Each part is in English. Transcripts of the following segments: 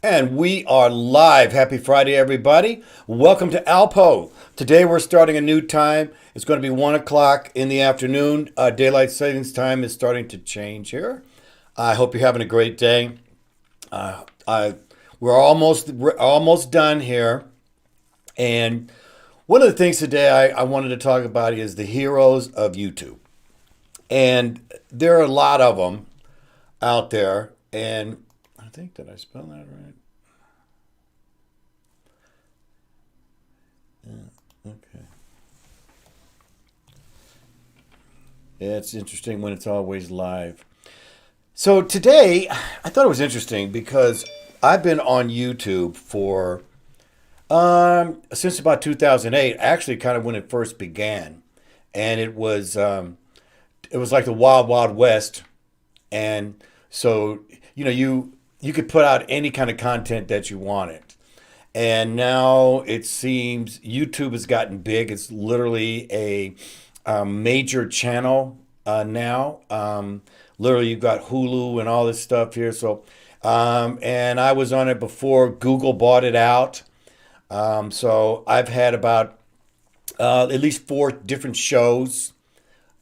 And we are live. Happy Friday, everybody. Welcome to ALPOUGH. Today we're starting a new time. It's going to be 1 o'clock in the afternoon. Daylight savings time is starting to change here. I hope you're having a great day. Uh, I, we're almost done here. And one of the things today I wanted to talk about is the heroes of YouTube. And there are a lot of them out there. And I think, did I spell that right? Yeah, okay. Yeah, it's interesting when it's always live. So today, I thought it was interesting because I've been on YouTube for since about 2008. Actually, kind of when it first began, and it was like the Wild Wild West, and so you could put out any kind of content that you wanted. And now it seems YouTube has gotten big. It's literally a major channel now. Literally, you've got Hulu and all this stuff here. So, and I was on it before Google bought it out. So I've had about at least four different shows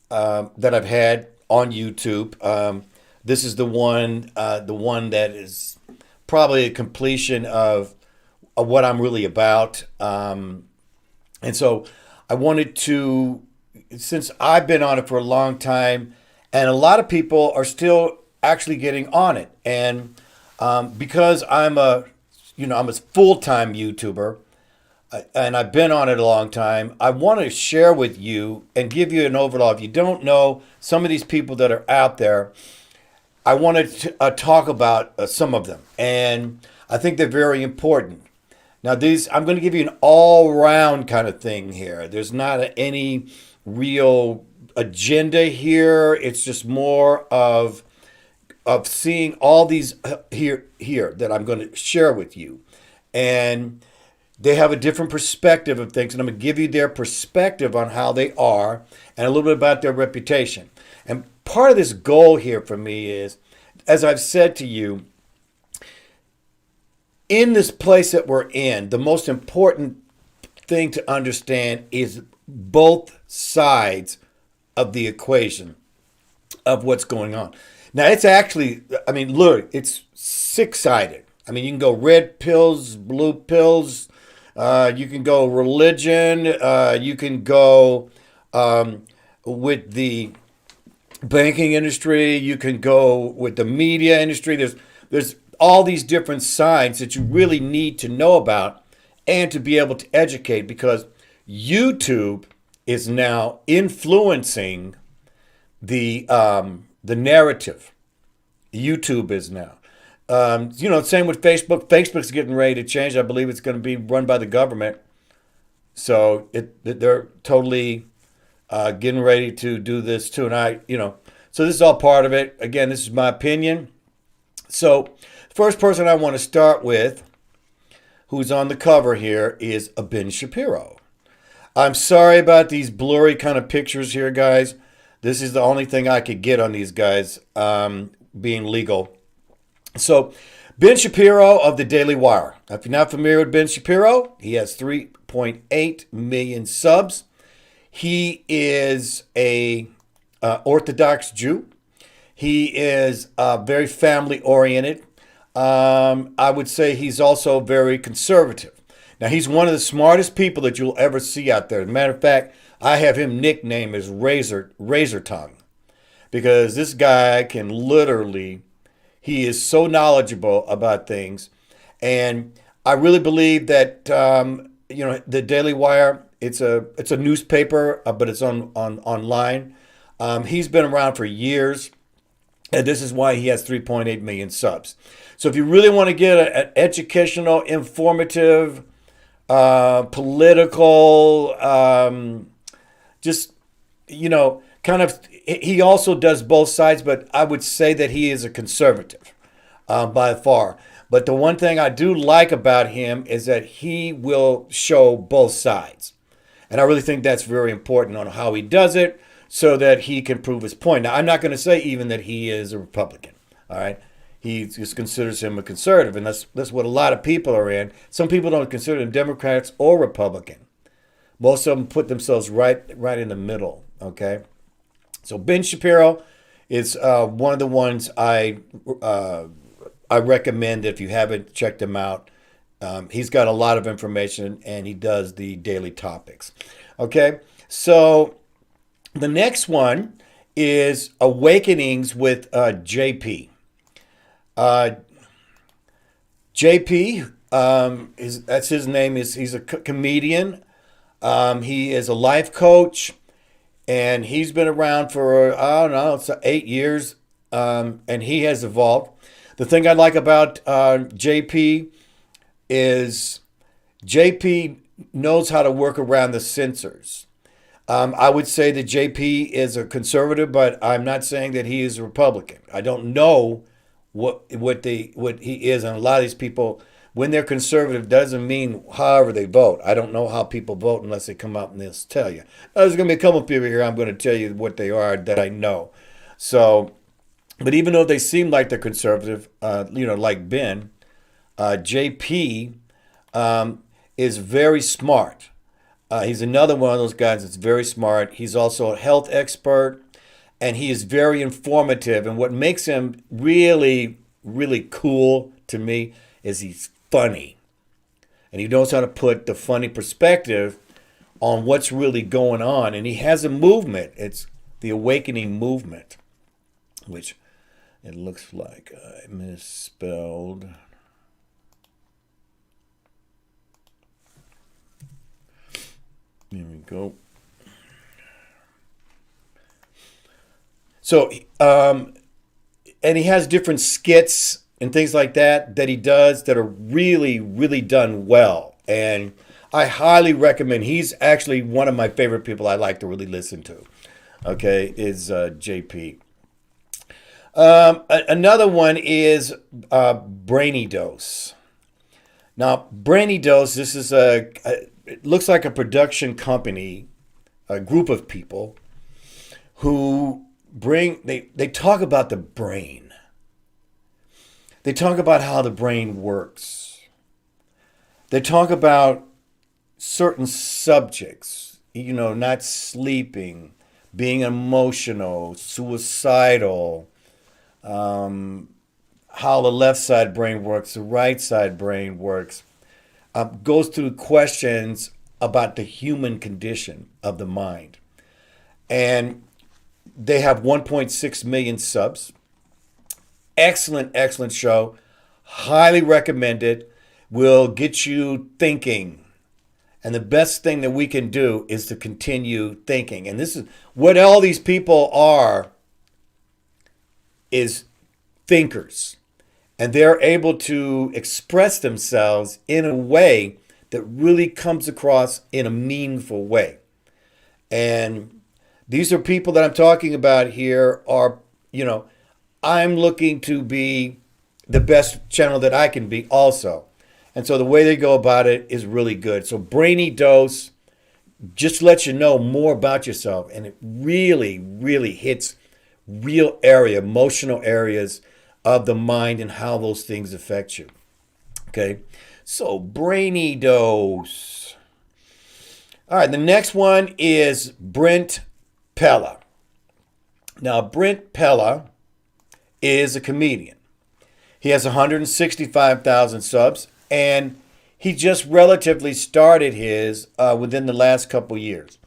that I've had on YouTube. This is the one that is probably a completion of what I'm really about. And so I wanted to, since I've been on it for a long time, and a lot of people are still actually getting on it. And because I'm a full-time YouTuber, and I've been on it a long time, I want to share with you and give you an overall. If you don't know some of these people that are out there, I wanted to talk about some of them. And I think they're very important. Now, I'm going to give you an all-round kind of thing here. There's not any real agenda here. It's just more of seeing all these here that I'm going to share with you. And they have a different perspective of things, and I'm going to give you their perspective on how they are and a little bit about their reputation. And part of this goal here for me is, as I've said to you, in this place that we're in, the most important thing to understand is both sides of the equation of what's going on. Now, it's actually, look, it's six-sided. You can go red pills, blue pills, you can go religion, you can go with the banking industry, you can go with the media industry. There's all these different sides that you really need to know about and to be able to educate, because YouTube is now influencing the narrative. YouTube is now. Same with Facebook. Facebook's getting ready to change. I believe it's going to be run by the government. So they're totally getting ready to do this too. And so this is all part of it. Again, this is my opinion. So the first person I want to start with, who's on the cover here, is Ben Shapiro. I'm sorry about these blurry kind of pictures here, guys. This is the only thing I could get on these guys being legal. So Ben Shapiro of the Daily Wire. If you're not familiar with Ben Shapiro, he has 3.8 million subs. He is a Orthodox Jew. He is very family oriented. I would say he's also very conservative. Now, he's one of the smartest people that you'll ever see out there. As a matter of fact, I have him nicknamed as Razor Tongue, because this guy can literally, he is so knowledgeable about things. And I really believe that, the Daily Wire, it's a newspaper, but it's online. He's been around for years, and this is why he has 3.8 million subs. So if you really want to get an educational, informative, political, he also does both sides, but I would say that he is a conservative by far. But the one thing I do like about him is that he will show both sides. And I really think that's very important on how he does it so that he can prove his point. Now, I'm not going to say even that he is a Republican. All right. he just considers him a conservative, and that's what a lot of people are in. Some people don't consider them Democrats or Republican. Most of them put themselves right in the middle. Okay, so Ben Shapiro is one of the ones I recommend if you haven't checked him out. He's got a lot of information, and he does the daily topics. Okay, so the next one is Awakenings with JP. JP, that's his name. He's a comedian. He is a life coach, and he's been around for, I don't know, it's 8 years, and he has evolved. The thing I like about JP is JP knows how to work around the censors. I would say that JP is a conservative, but I'm not saying that he is a Republican. I don't know what he is, and a lot of these people, when they're conservative, doesn't mean however they vote. I don't know how people vote unless they come out and they'll tell you. There's going to be a couple of people here I'm going to tell you what they are that I know. So, but even though they seem like they're conservative, like Ben, JP is very smart. He's another one of those guys that's very smart. He's also a health expert, and he is very informative. And what makes him really, really cool to me is he's funny. And he knows how to put the funny perspective on what's really going on. And he has a movement. It's the Awakening movement, which it looks like I misspelled. Here we go. So, and he has different skits and things like that he does that are really, really done well. And I highly recommend. He's actually one of my favorite people I like to really listen to. Okay, is JP. Another one is Brainy Dose. Now, Brainy Dose, this is it looks like a production company, a group of people who they talk about the brain. They talk about how the brain works. They talk about certain subjects, not sleeping, being emotional, suicidal, how the left side brain works, the right side brain works. Goes through questions about the human condition of the mind. And they have 1.6 million subs. Excellent, excellent show. Highly recommended. Will get you thinking. And the best thing that we can do is to continue thinking. And this is what all these people are, is thinkers. And they're able to express themselves in a way that really comes across in a meaningful way. And these are people that I'm talking about here are, I'm looking to be the best channel that I can be also. And so the way they go about it is really good. So Brainy Dose just lets you know more about yourself. And it really, really hits real emotional areas of the mind and how those things affect you. Okay, so Brainy Dose. All right, the next one is Brent PELLA. Now, Brent PELLA is a comedian. He has 165,000 subs, and he just relatively started his within the last couple years.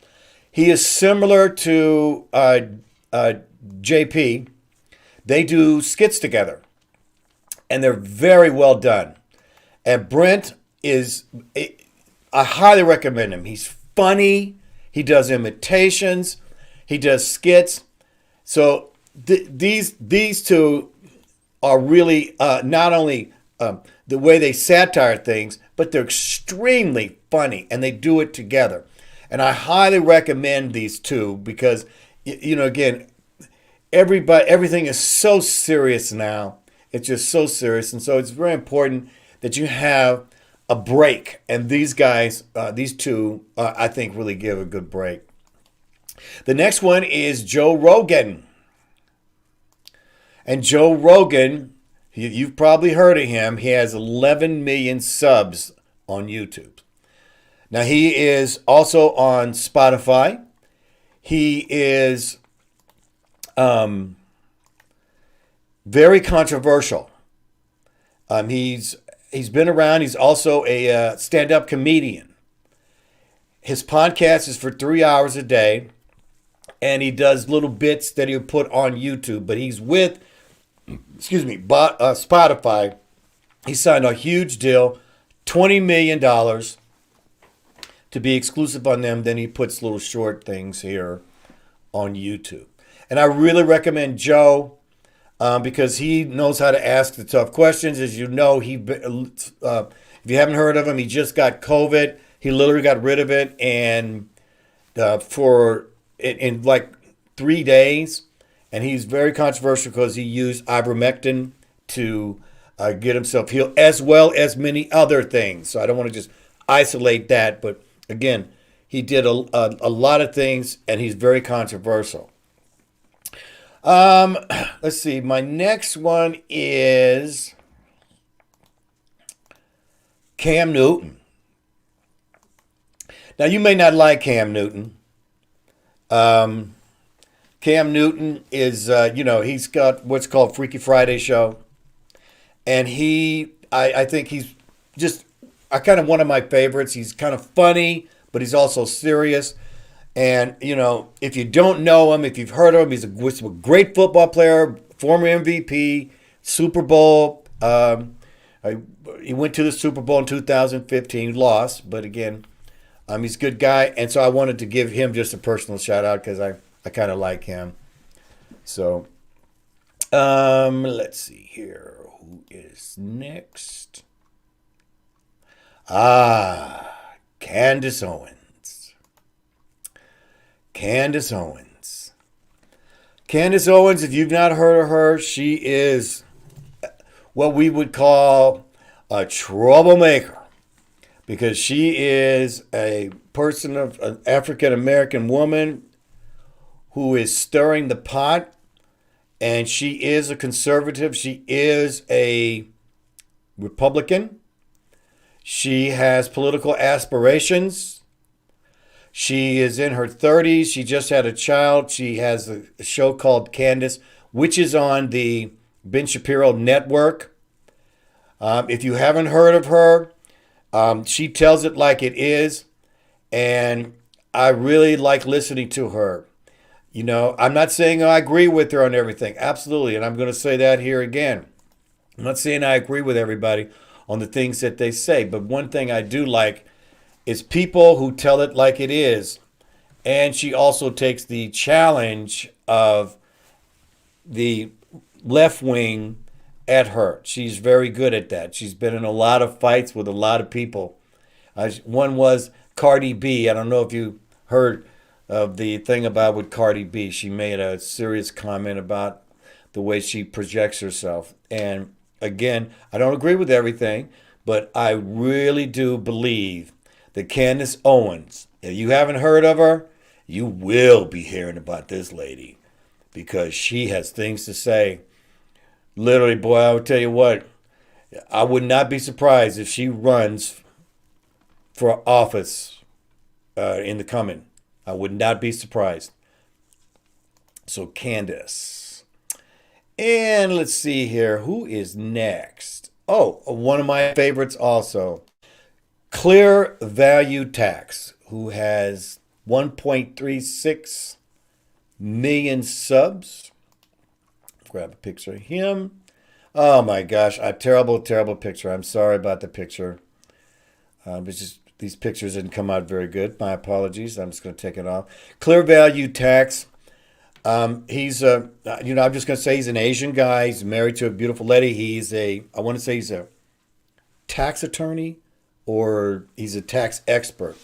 He is similar to JP. They do skits together, and they're very well done. And Brent I highly recommend him. He's funny. He does imitations. He does skits. So these two are really not only the way they satire things, but they're extremely funny, and they do it together. And I highly recommend these two because, again, everything is so serious now. It's just so serious. And so it's very important that you have a break. And these guys, these two, I think really give a good break. The next one is Joe Rogan. And Joe Rogan, You've probably heard of him. He has 11 million subs on YouTube. Now, he is also on Spotify. He is very controversial. He's been around. He's also a stand-up comedian. His podcast is for 3 hours a day, and he does little bits that he'll put on YouTube. But he's with, Spotify. He signed a huge deal, $20 million to be exclusive on them. Then he puts little short things here on YouTube. And I really recommend Joe because he knows how to ask the tough questions. As you know, if you haven't heard of him, he just got COVID. He literally got rid of it, and in like 3 days. And he's very controversial because he used ivermectin to get himself healed, as well as many other things. So I don't want to just isolate that, but again, he did a lot of things, and he's very controversial. Let's see. My next one is Cam Newton. Now, you may not like Cam Newton. Cam Newton is, he's got what's called Freaky Friday show. And I think he's just kind of one of my favorites. He's kind of funny, but he's also serious. And, if you don't know him, if you've heard of him, he's a great football player, former MVP, Super Bowl. He went to the Super Bowl in 2015, lost, but again, he's a good guy. And so I wanted to give him just a personal shout out because I kind of like him. So, let's see here. Who is next? Candace Owens. Candace Owens. Candace Owens, if you've not heard of her, she is what we would call a troublemaker because she is a person of an African-American woman who is stirring the pot, and she is a conservative. She is a Republican. She has political aspirations. She is in her 30s. She just had a child. She has a show called Candace, which is on the Ben Shapiro network. If you haven't heard of her, she tells it like it is, and I really like listening to her. I'm not saying I agree with her on everything. Absolutely, and I'm going to say that here again. I'm not saying I agree with everybody on the things that they say, but one thing I do like is people who tell it like it is. And she also takes the challenge of the left wing at her. She's very good at that. She's been in a lot of fights with a lot of people. One was Cardi B. I don't know if you heard of the thing about with Cardi B. She made a serious comment about the way she projects herself. And again, I don't agree with everything, but I really do believe that Candace Owens, if you haven't heard of her, you will be hearing about this lady because she has things to say. Literally, boy, I would tell you what, I would not be surprised if she runs for office in the coming. I would not be surprised. So Candace. And let's see here. Who is next? Oh, one of my favorites also. Clear Value Tax, who has 1.36 million subs. Grab a picture of him. Oh my gosh, a terrible, terrible picture. I'm sorry about the picture. It's just these pictures didn't come out very good. My apologies. I'm just going to take it off. Clear Value Tax. He's I'm just going to say he's an Asian guy. He's married to a beautiful lady. I want to say he's a tax attorney or he's a tax expert.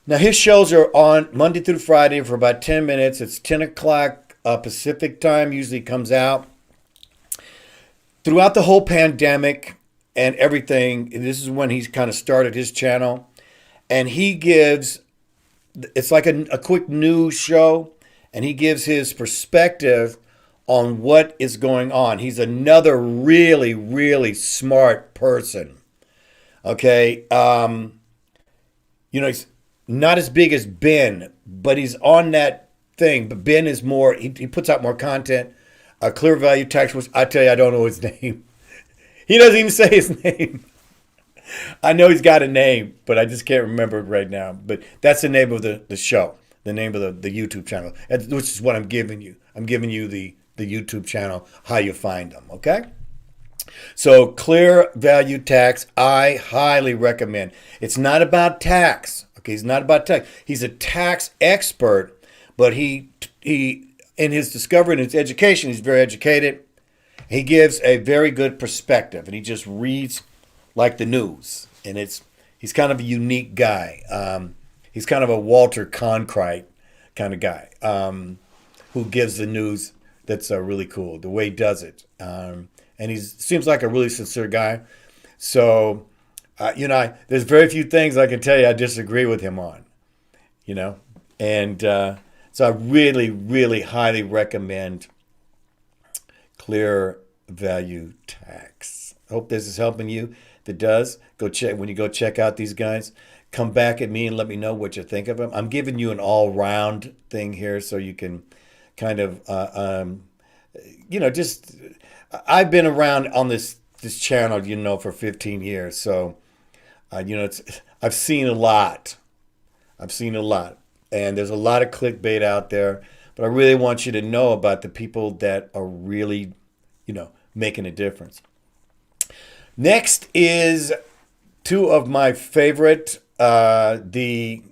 Now, his shows are on Monday through Friday for about 10 minutes. It's 10 o'clock Pacific time, usually comes out. Throughout the whole pandemic and everything, this is when he's kind of started his channel. And he gives, it's like a quick news show, and he gives his perspective on what is going on. He's another really, really smart person. Okay. He's not as big as Ben, but he's on that thing. But Ben is more, he puts out more content. Clear Value Tax, which I tell you, I don't know his name. He doesn't even say his name. I know he's got a name, but I just can't remember it right now. But that's the name of the show, the name of the YouTube channel, which is what I'm giving you. I'm giving you the YouTube channel, how you find them, okay? So Clear Value Tax, I highly recommend. It's not about tax, okay? He's not about tax. He's a tax expert, but he in his discovery and his education, he's very educated. He gives a very good perspective, and he just reads like the news, and he's kind of a unique guy. He's kind of a Walter Cronkite kind of guy who gives the news that's really cool, the way he does it. And he seems like a really sincere guy. So, there's very few things I can tell you I disagree with him on, And so I really, really highly recommend Clear Value Tax. Hope this is helping you. If it does, when you go check out these guys, come back at me and let me know what you think of them. I'm giving you an all-round thing here so you can kind of, I've been around on this channel, for 15 years. So, I've seen a lot. And there's a lot of clickbait out there. But I really want you to know about the people that are really, making a difference. Next is two of my favorite. They're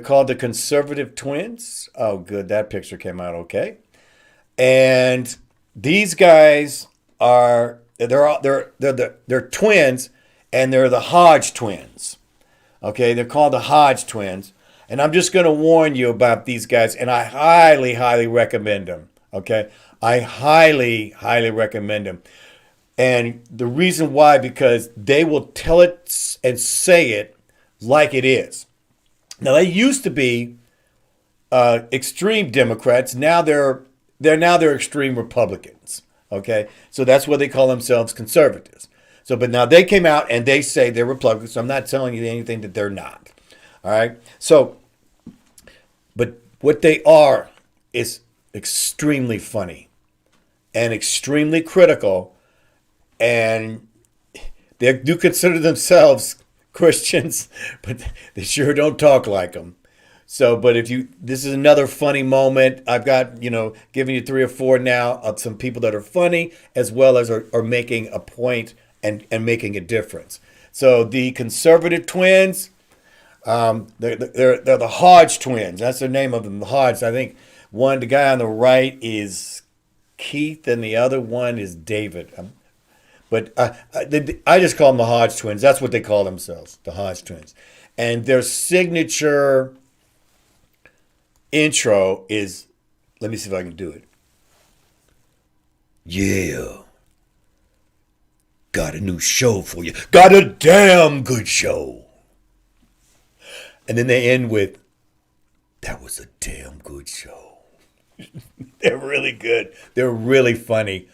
called the Conservative Twins. Oh, good. That picture came out okay. And these guys they're twins, and they're the Hodge twins. Okay, they're called the Hodge twins. And I'm just going to warn you about these guys, and I highly, highly recommend them. Okay, I highly, highly recommend them. And the reason why, because they will tell it and say it like it is. Now, they used to be extreme Democrats. Now they're extreme Republicans. Okay, so that's what they call themselves, conservatives. So, but now they came out and they say they're Republicans. So I'm not telling you anything that they're not. All right. So, but what they are is extremely funny and extremely critical. And they do consider themselves Christians, but they sure don't talk like them. So, but this is another funny moment. I've got, giving you 3 or 4 now of some people that are funny, as well as are making a point and making a difference. So the Conservative Twins, they're the Hodge twins. That's the name of them, the Hodge. I think the guy on the right is Keith, and the other one is David. But I just call them the Hodge twins. That's what they call themselves, the Hodge twins. And their signature intro is, let me see if I can do it. Yeah. Got a new show for you. Got a damn good show. And then they end with, that was a damn good show. They're really good. They're really funny.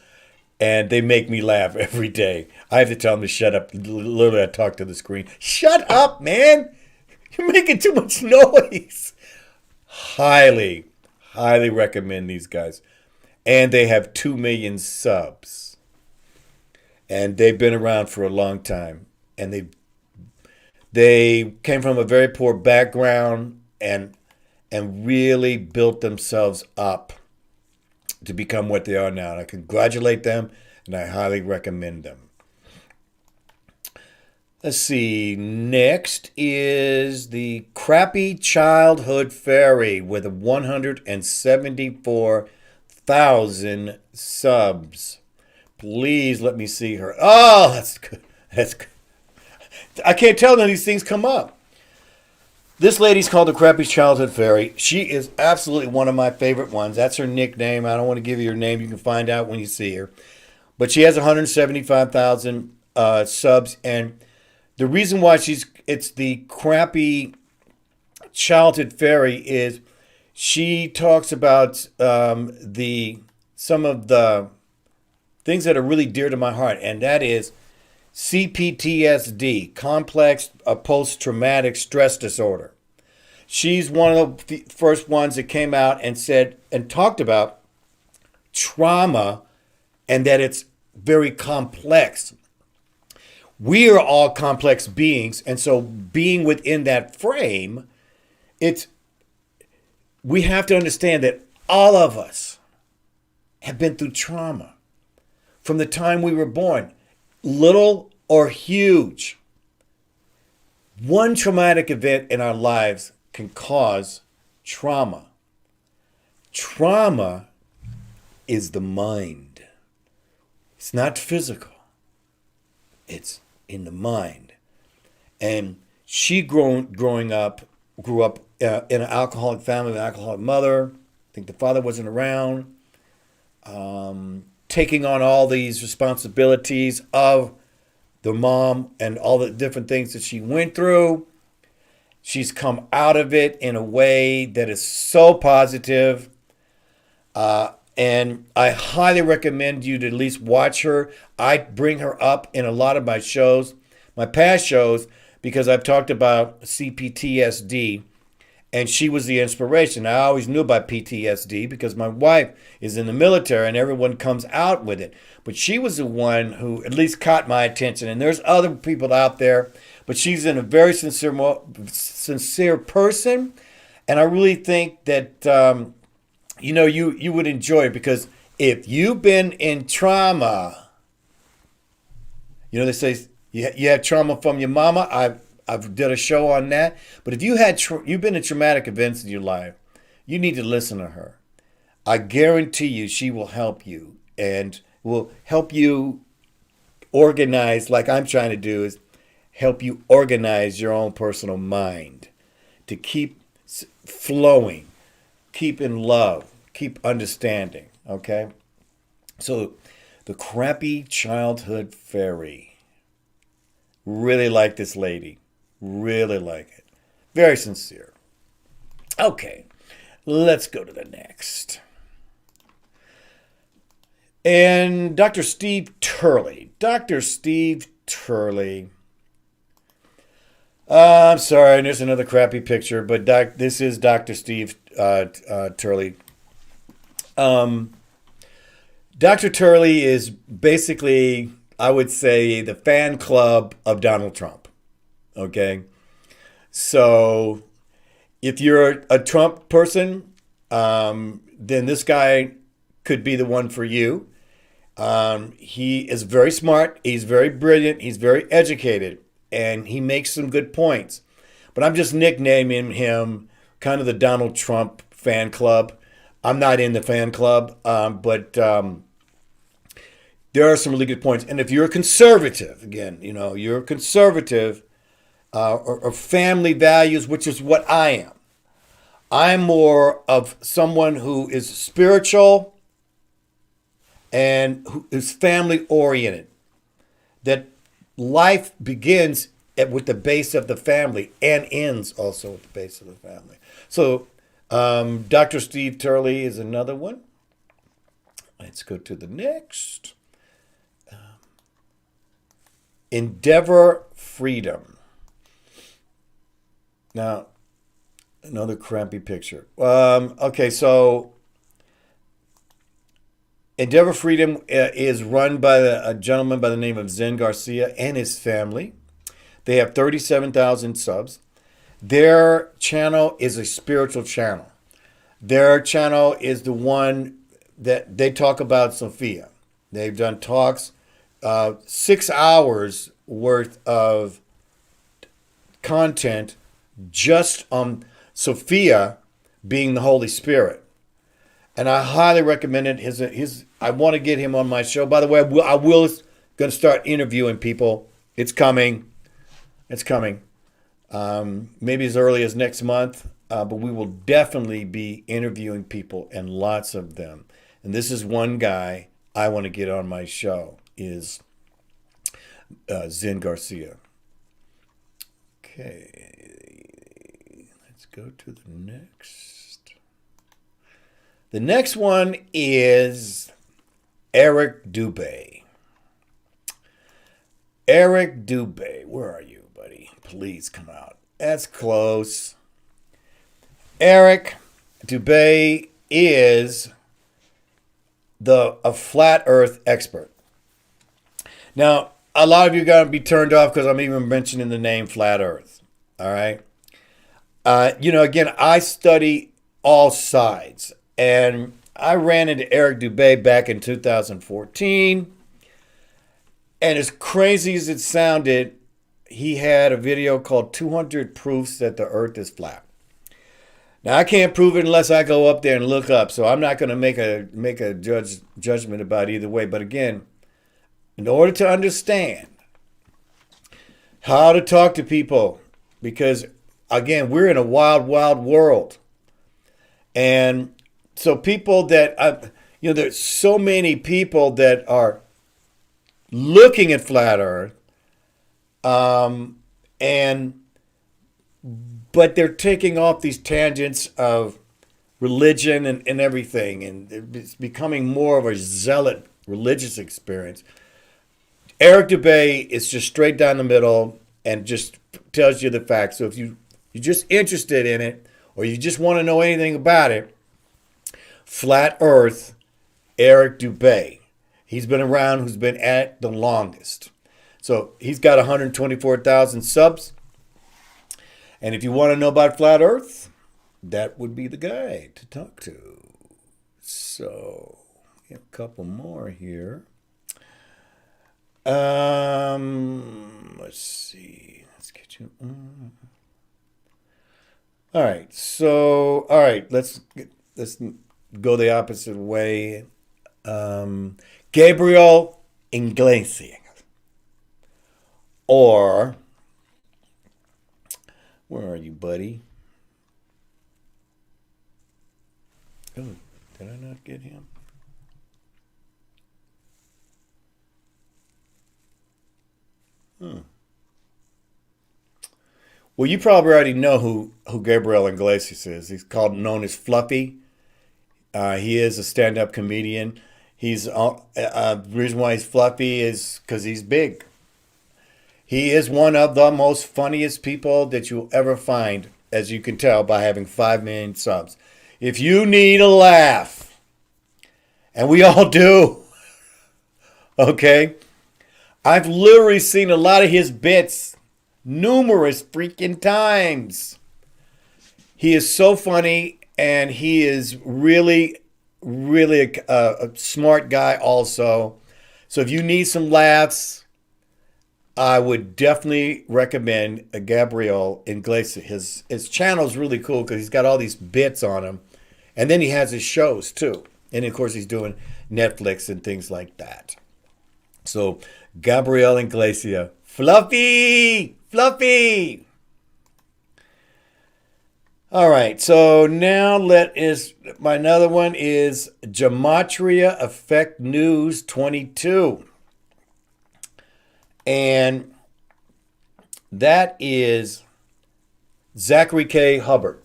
And they make me laugh every day. I have to tell them to shut up. Literally, I talk to the screen. Shut up, man. You're making too much noise. Highly, highly recommend these guys. And they have 2 million subs. And they've been around for a long time. And they came from a very poor background and really built themselves up to become what they are now. And I congratulate them, and I highly recommend them. Let's see. Next is the Crappy Childhood Fairy with 174,000 subs. Please let me see her. Oh, that's good. That's good. I can't tell when these things come up. This lady's called the Crappy Childhood Fairy. She is absolutely one of my favorite ones. That's her nickname. I don't want to give you her name. You can find out when you see her. But she has 175,000 subs. And the reason why it's the Crappy Childhood Fairy is she talks about the some of the things that are really dear to my heart, and that is CPTSD, complex post-traumatic stress disorder. She's one of the first ones that came out and said and talked about trauma and that it's very complex. We are all complex beings, and so being within that frame, we have to understand that all of us have been through trauma from the time we were born, little or huge. One traumatic event in our lives can cause trauma. Trauma is the mind. It's not physical. It's in the mind. And she grew up in an alcoholic family, with an alcoholic mother. I think the father wasn't around. Taking on all these responsibilities of the mom and all the different things that she went through. She's come out of it in a way that is so positive. And I highly recommend you to at least watch her. I bring her up in a lot of my shows, my past shows, because I've talked about CPTSD, and she was the inspiration. I always knew about PTSD because my wife is in the military and everyone comes out with it. But she was the one who at least caught my attention. And there's other people out there, but she's a very sincere person. And I really think that, you would enjoy it, because if you've been in trauma, they say you had trauma from your mama. I've did a show on that. But if you've been in traumatic events in your life, you need to listen to her. I guarantee you she will help you, and will help you organize, like I'm trying to do, is help you organize your own personal mind to keep flowing, keep in love, keep understanding, okay? So the crappy childhood fairy. Really like this lady. Really like it. Very sincere. Okay, let's go to the next. And Dr. Steve Turley. Dr. Steve Turley. I'm sorry, there's another crappy picture, but this is Dr. Steve Turley. Dr. Turley is basically, I would say, the fan club of Donald Trump. Okay? So if you're a Trump person, then this guy could be the one for you. He is very smart. He's very brilliant. He's very educated. And he makes some good points. But I'm just nicknaming him kind of the Donald Trump fan club. I'm not in the fan club, but there are some really good points. And if you're a conservative, again, you're a conservative, or family values, which is what I am. I'm more of someone who is spiritual and who is family oriented. That life begins with the base of the family and ends also at the base of the family. So Dr. Steve Turley is another one. Let's go to the next. Endeavor Freedom. Now, another crappy picture. Okay, so Endeavor Freedom is run by a gentleman by the name of Zen Garcia and his family. They have 37,000 subs. Their channel is a spiritual channel. Their channel is the one that they talk about Sophia. They've done talks, 6 hours worth of content just on Sophia being the Holy Spirit. And I highly recommend it. I want to get him on my show. By the way, I will going to start interviewing people. It's coming. It's coming. Maybe as early as next month. But we will definitely be interviewing people, and lots of them. And this is one guy I want to get on my show, is Zen Garcia. Okay. Let's go to the next. The next one is Eric DUBAY. Eric DUBAY, where are you, buddy? Please come out. That's close. Eric DUBAY is a flat earth expert. Now, a lot of you are going to be turned off because I'm even mentioning the name flat earth. All right. Again, I study all sides. And I ran into Eric DUBAY back in 2014. And as crazy as it sounded, he had a video called 200 Proofs That the Earth is Flat. Now, I can't prove it unless I go up there and look up. So I'm not going to make a judgment about either way. But again, in order to understand how to talk to people, because, again, we're in a wild, wild world. And so people that, there's so many people that are looking at flat earth, but they're taking off these tangents of religion and everything, and it's becoming more of a zealot religious experience. Eric DUBAY is just straight down the middle and just tells you the facts. So if you're just interested in it, or you just want to know anything about it, Flat Earth, Eric DUBAY. He's been around, who's been at it the longest. So he's got 124,000 subs. And if you want to know about Flat Earth, that would be the guy to talk to. So, a couple more here. Let's see. Let's get you. All right. So, let's go the opposite way. Gabriel Iglesias. Or, where are you, buddy? Oh, did I not get him? Well, you probably already know who Gabriel Iglesias is. He's known as Fluffy. He is a stand-up comedian. The reason why he's fluffy is because he's big. He is one of the most funniest people that you'll ever find, as you can tell by having 5 million subs. If you need a laugh, and we all do, okay? I've literally seen a lot of his bits numerous freaking times. He is so funny, and he is really, really a smart guy also. So if you need some laughs, I would definitely recommend Gabriel Iglesias. His channel is really cool because he's got all these bits on him. And then he has his shows too. And of course he's doing Netflix and things like that. So Gabriel Iglesias. Fluffy! Fluffy! All right, so now my another one is Gematria Effect News 22. And that is Zachary K. Hubbard.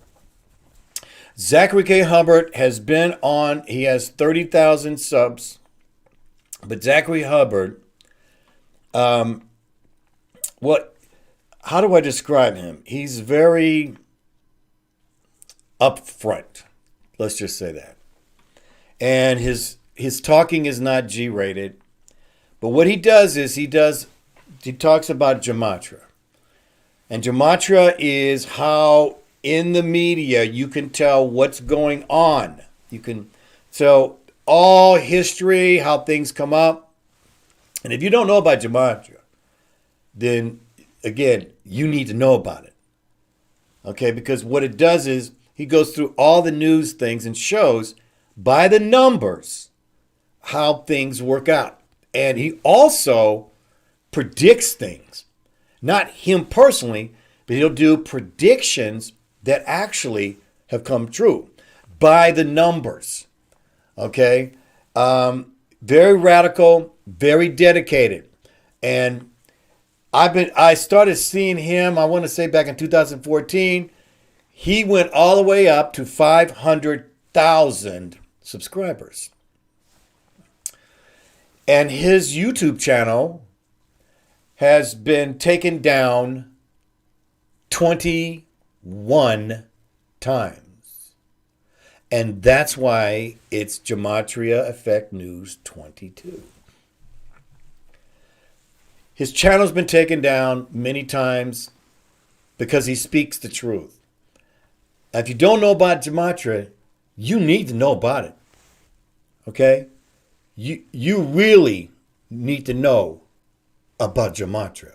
Zachary K. Hubbard has been on, he has 30,000 subs. But Zachary Hubbard, how do I describe him? He's very upfront. Let's just say that. And his talking is not G-rated. But what he does is he talks about gematria. And gematria is how in the media you can tell what's going on. You can tell all history, how things come up. And if you don't know about gematria, then again, you need to know about it. Okay, because what it does is he goes through all the news things and shows by the numbers how things work out. And he also predicts things. Not him personally, but he'll do predictions that actually have come true by the numbers. Okay? Very radical, very dedicated. And I started seeing him, I want to say back in 2014. He went all the way up to 500,000 subscribers. And his YouTube channel has been taken down 21 times. And that's why it's Gematria Effect News 22. His channel's been taken down many times because he speaks the truth. Now, if you don't know about Gematria, you need to know about it. Okay? You really need to know about Gematria.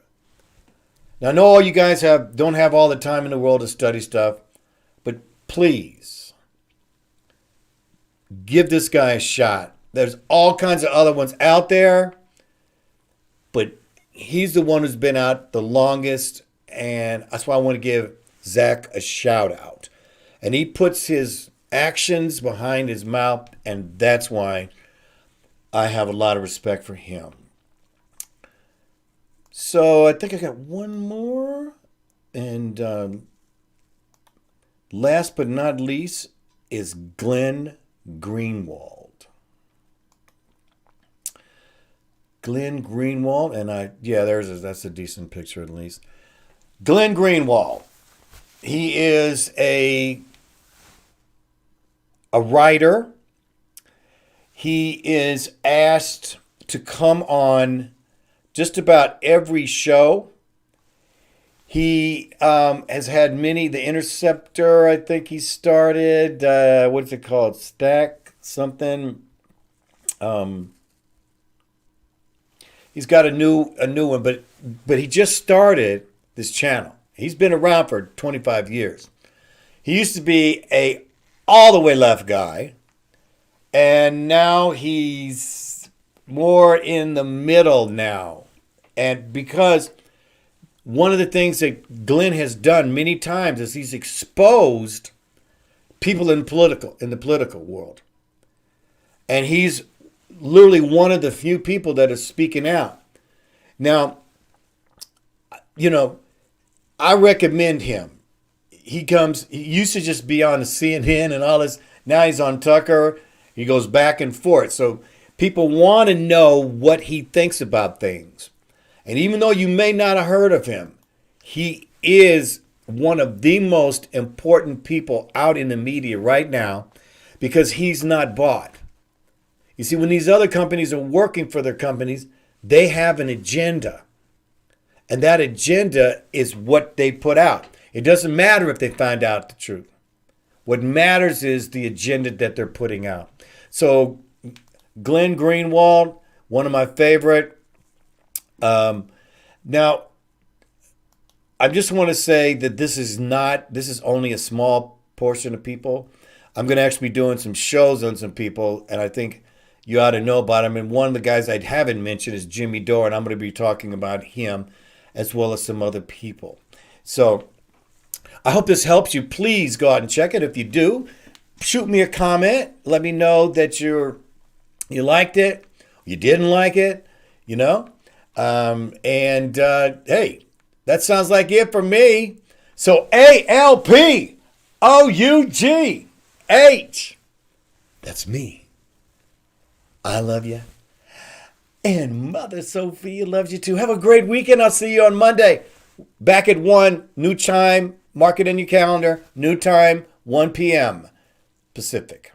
Now, I know all you guys don't have all the time in the world to study stuff, but please give this guy a shot. There's all kinds of other ones out there, but he's the one who's been out the longest, and that's why I want to give Zach a shout out. And he puts his actions behind his mouth, and that's why I have a lot of respect for him. So I think I got one more. And last but not least is Glenn Greenwald. Glenn Greenwald, and that's a decent picture at least. Glenn Greenwald. He is a writer. He is asked to come on just about every show. He has had many. The Interceptor, I think he started. What's it called? Stack something. He's got a new one, but he just started this channel. He's been around for 25 years. He used to be a all the way left guy, and now he's more in the middle now. And because one of the things that Glenn has done many times is he's exposed people in the political world. And he's literally one of the few people that is speaking out. Now, I recommend him. He used to just be on the CNN and all this. Now he's on Tucker. He goes back and forth. So people want to know what he thinks about things. And even though you may not have heard of him, he is one of the most important people out in the media right now because he's not bought. You see, when these other companies are working for their companies, they have an agenda. And that agenda is what they put out. It doesn't matter if they find out the truth. What matters is the agenda that they're putting out. So Glenn Greenwald, one of my favorite. Now, I just want to say that this is only a small portion of people. I'm going to actually be doing some shows on some people, and I think you ought to know about them. And one of the guys I haven't mentioned is Jimmy Dore, and I'm going to be talking about him as well as some other people. So I hope this helps you. Please go out and check it. If you do, shoot me a comment. Let me know that you liked it, you didn't like it, hey, that sounds like it for me. So ALPOUGH, that's me. I love you. And Mother Sophia loves you too. Have a great weekend. I'll see you on Monday. Back at 1, new time. Mark it in your calendar. New time, 1 p.m. Pacific.